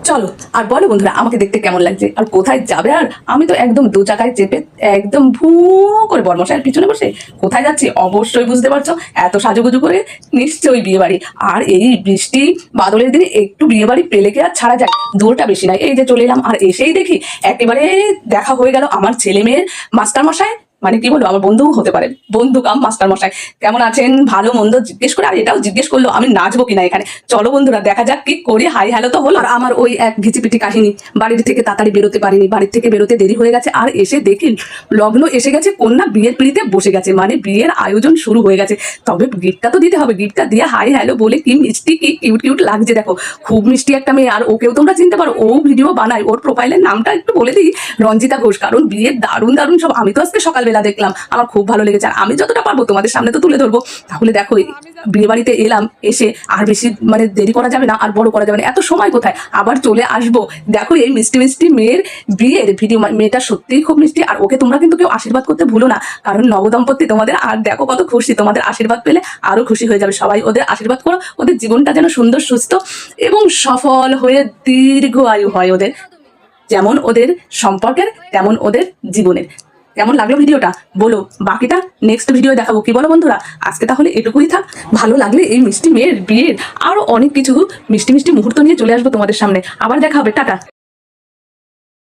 চলো আর বলো বন্ধুরা আমাকে দেখতে কেমন লাগছে আর কোথায় যাবে। আর আমি তো একদম দু চাকায় চেপে একদম ভু করে বর্মশাইয়ের পিছনে বসে কোথায় যাচ্ছি অবশ্যই বুঝতে পারছো। এত সাজুগুজু করে নিশ্চয়ই বিয়ে বাড়ি। আর এই বৃষ্টি বাদলের দিনে একটু বিয়ে বাড়ি পেলে কি আর ছাড়া যায়, দূরটা বেশি নাই। এই যে চলে এলাম আর এসেই দেখি একেবারে দেখা হয়ে গেল আমার ছেলে মেয়ের মাস্টার মশাই, মানে কি বলবো আমার বন্ধু হতে পারে, বন্ধু কাম মাস্টার মশাই। কেমন আছেন ভালো মন্দ জিজ্ঞেস করে আর এটাও জিজ্ঞেস করলো আমি নাচবো কিনা এখানে। চলো বন্ধুরা দেখা যাক কি করি। হাই হ্যালো তো হলো। আর আমার ওই এক ঘিচিপিটি কাহিনী, বাড়ির থেকে তাড়াতাড়ি বেরোতে পারিনি, বাড়ির থেকে বেরোতে দেরি হয়ে গেছে। আর এসে দেখি লগ্ন এসে গেছে, কন্যা বিয়ের পিড়িতে বসে গেছে, মানে বিয়ের আয়োজন শুরু হয়ে গেছে। তবে গিফটটা তো দিতে হবে, গিফটটা দিয়ে হাই হ্যালো বলে কি মিষ্টি কি কিউট কিউট লাগছে দেখো। খুব মিষ্টি একটা মেয়ে। আর ওকেও তোমরা চিনতে পারো, ও ভিডিও বানায়। ওর প্রোফাইলের নামটা একটু বলে দিই, রঞ্জিতা ঘোষ। কারণ বিয়ের দারুণ দারুণ সব আমি তো আজকে সকালবেলা দেখলাম, আমার খুব ভালো লেগেছে। আর আমি যতটা পারবো তোমাদের সামনে তো তুলে ধরবো। তাহলে দেখো বিয়ে বাড়িতে এলাম, এসে আর বেশি মানে দেরি করা যাবে না আর বড় করা যাবে না, এত সময় কোথায়, আবার চলে আসবো। দেখো এই মিষ্টি মিষ্টি মেয়ের বিয়ের ভিডিও, মেয়েটা সত্যিই খুব মিষ্টি। আর ওকে তোমরা কিন্তু কেউ আশীর্বাদ করতে ভুলো না, কারণ নবদম্পতি তোমাদের। আর দেখো কত খুশি, তোমাদের আশীর্বাদ পেলে আরো খুশি হয়ে যাবে সবাই। ওদের আশীর্বাদ করো, ওদের জীবনটা যেন সুন্দর সুস্থ এবং সফল হয়ে দীর্ঘ আয়ু হয় ওদের, যেমন ওদের সম্পর্কের তেমন ওদের জীবনের। কেমন লাগলো ভিডিওটা বলো, বাকিটা নেক্সট ভিডিও দেখাবো, কি বলো বন্ধুরা? আজকে তাহলে এটুকুই থাক। ভালো লাগলে এই মিষ্টি মেয়ের বিয়ের আরো অনেক কিছু মিষ্টি মিষ্টি মুহূর্ত নিয়ে চলে আসবো তোমাদের সামনে। আবার দেখা হবে, টাটা।